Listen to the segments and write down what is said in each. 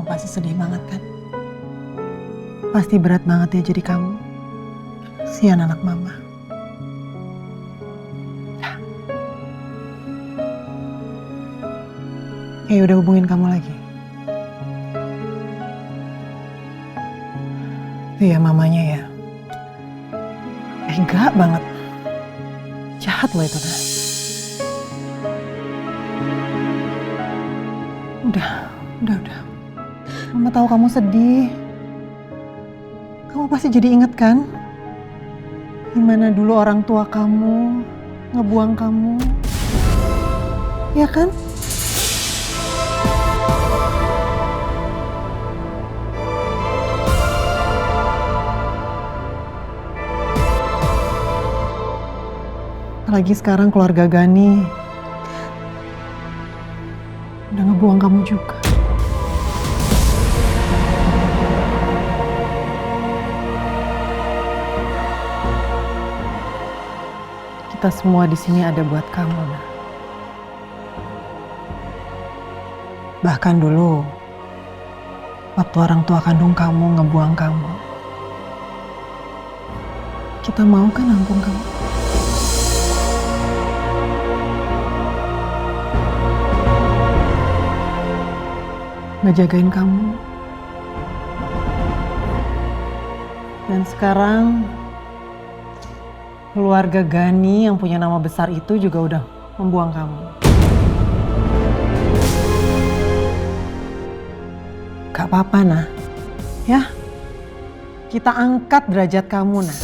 pasti sedih banget kan? Pasti berat banget ya jadi kamu. Kasihan anak mama. Kayak udah hubungin kamu lagi. Itu ya mamanya ya. Tega banget. Jahat loh itu nah. Udah. Mama tahu kamu sedih. Kamu pasti jadi inget kan? Gimana dulu orang tua kamu ngebuang kamu. Ya kan? Apalagi sekarang keluarga Gani udah ngebuang kamu juga. Kita semua di sini ada buat kamu, nah. Bahkan dulu, waktu orang tua kandung kamu ngebuang kamu, kita mau kan nampung kamu? Ngejagain kamu. Dan sekarang keluarga Gani yang punya nama besar itu juga udah membuang kamu. Gak apa-apa, nah. Ya, kita angkat derajat kamu, nah.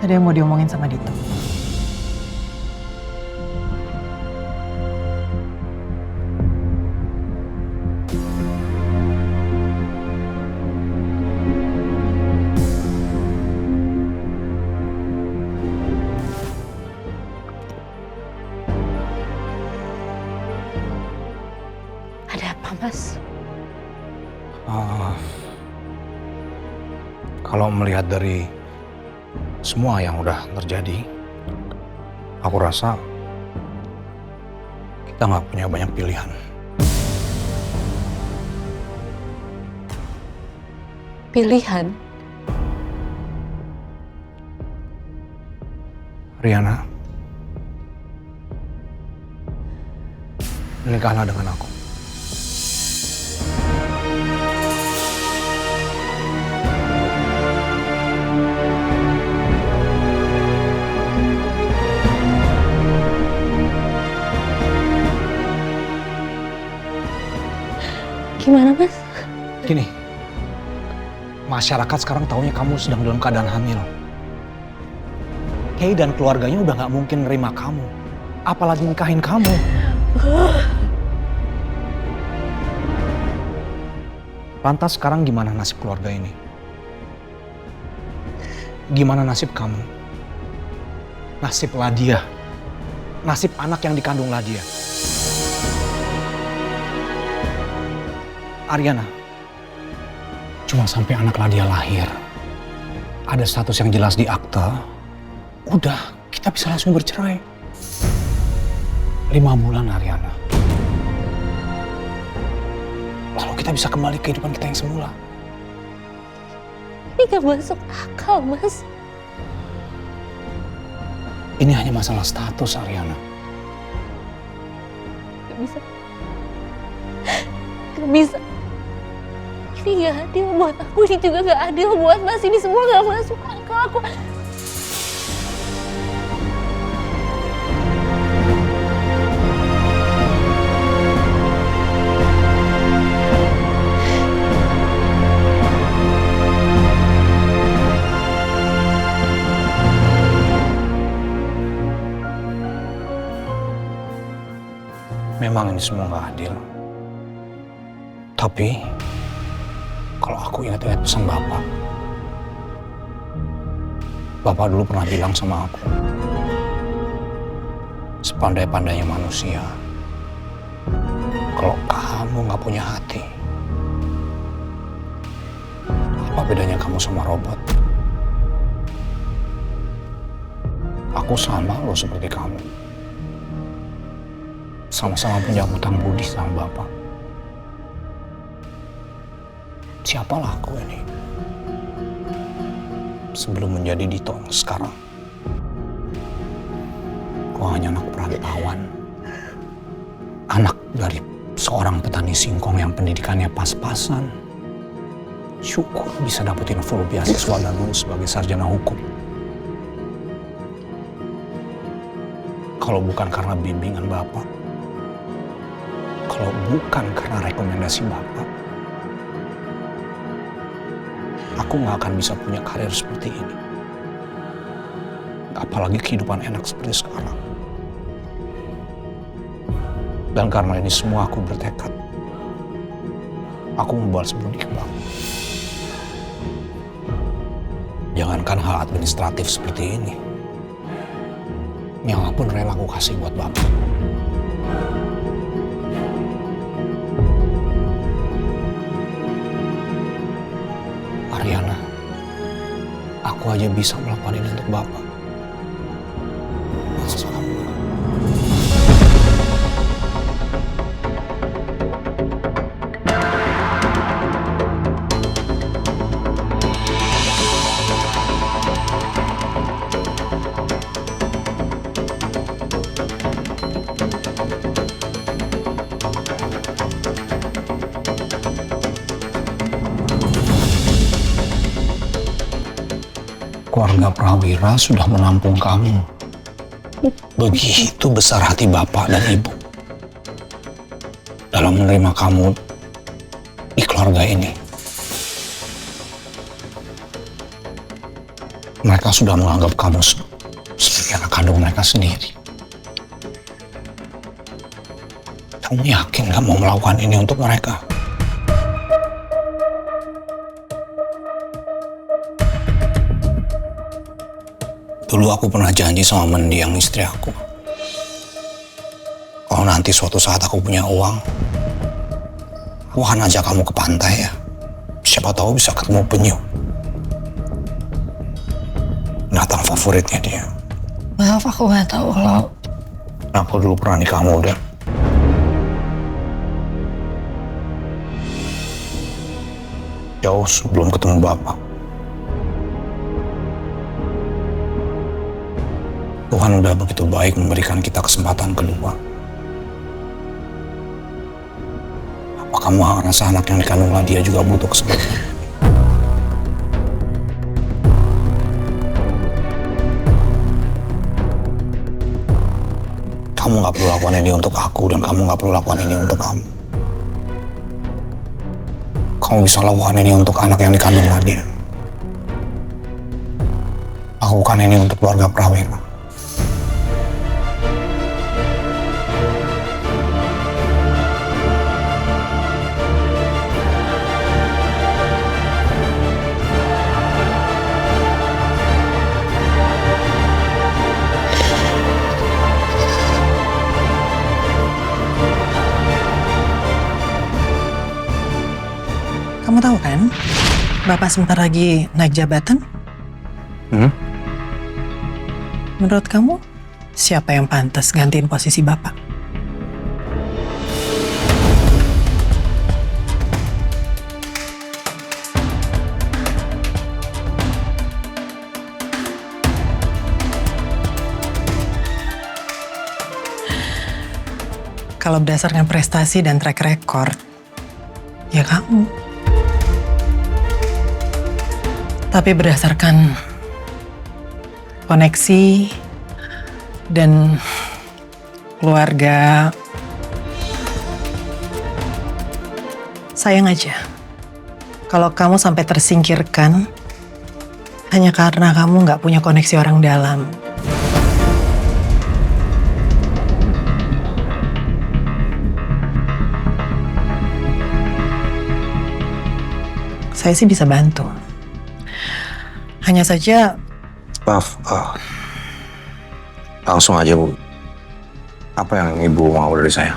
Ada yang mau diomongin sama Dito? Ada apa, Mas? Kalau melihat dari semua yang udah terjadi, aku rasa kita nggak punya banyak pilihan. Pilihan? Riana, menikahlah dengan aku. Gimana, Mas? Gini, masyarakat sekarang taunya kamu sedang dalam keadaan hamil. Kay dan keluarganya udah nggak mungkin nerima kamu, apalagi nikahin kamu. Lantas sekarang gimana nasib keluarga ini? Gimana nasib kamu? Nasib Ladia? Nasib anak yang dikandung Ladia? Ariana, cuma sampai anak Ladia lahir, ada status yang jelas di akte, udah kita bisa langsung bercerai. 5 bulan, Ariana. Lalu kita bisa kembali ke kehidupan kita yang semula. Ini gak masuk akal, Mas. Ini hanya masalah status, Ariana. Gak bisa. Gak bisa. Ini gak adil buat aku, ini juga gak adil buat Mas. Ini semua gak masuk akal. Aku... Memang ini semua gak adil. Tapi, kalau aku ingat-ingat pesan Bapak. Bapak dulu pernah bilang sama aku. Sepandai-pandainya manusia, Kalau kamu nggak punya hati, apa bedanya kamu sama robot? Aku sama loh seperti kamu. Sama-sama punya hutang budi sama Bapak. Siapalah aku ini? Sebelum menjadi Dito sekarang. Aku hanya anak perantauan. Anak dari seorang petani singkong yang pendidikannya pas-pasan. Syukur bisa dapetin full beasiswa dan lulus sebagai sarjana hukum. Kalau bukan karena bimbingan Bapak, kalau bukan karena rekomendasi Bapak, aku nggak akan bisa punya karir seperti ini. Apalagi kehidupan enak seperti sekarang. Dan karena ini semua aku bertekad, aku membalas budi ke Bapak. Jangankan hal administratif seperti ini, nyawa pun rela aku kasih buat Bapak. Ariana, aku aja bisa melakukan ini untuk Bapak. Masa kamu? Keluarga Prawira sudah menampung kamu. Begitu besar hati Bapak dan Ibu dalam menerima kamu di keluarga ini. Mereka sudah menganggap kamu sebagai anak kandung mereka sendiri. Kamu yakin gak mau melakukan ini untuk mereka? Dulu aku pernah janji sama mendiang istri aku. Kalau nanti suatu saat aku punya uang, aku akan ajak kamu ke pantai ya. Siapa tahu bisa ketemu penyu. Binatang favoritnya dia. Maaf, aku nggak tahu kalau Aku dulu pernah nikah muda. Jauh sebelum ketemu Bapak. Tuhan udah begitu baik memberikan kita kesempatan kedua. Apa kamu ngerasa anak yang dikandung dia juga butuh kesempatan? Kamu gak perlu lakukan ini untuk aku dan kamu gak perlu lakukan ini untuk kamu. Kamu bisa lakukan ini untuk anak yang dikandung dia. Lakukan ini untuk keluarga Prawira. Kamu tahu kan, Bapak sebentar lagi naik jabatan? Menurut kamu, siapa yang pantas gantiin posisi Bapak? Kalau berdasarkan prestasi dan track record, ya kamu. Tapi berdasarkan koneksi dan keluarga, sayang aja kalau kamu sampai tersingkirkan hanya karena kamu nggak punya koneksi orang dalam. Saya sih bisa bantu. Hanya saja... Maaf, langsung aja Bu. Apa yang Ibu mau dari saya?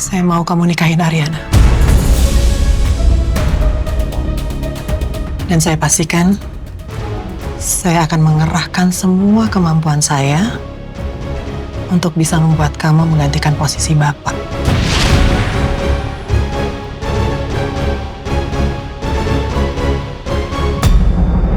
Saya mau kamu nikahin Ariana. Dan saya pastikan saya akan mengerahkan semua kemampuan saya untuk bisa membuat kamu menggantikan posisi bapak.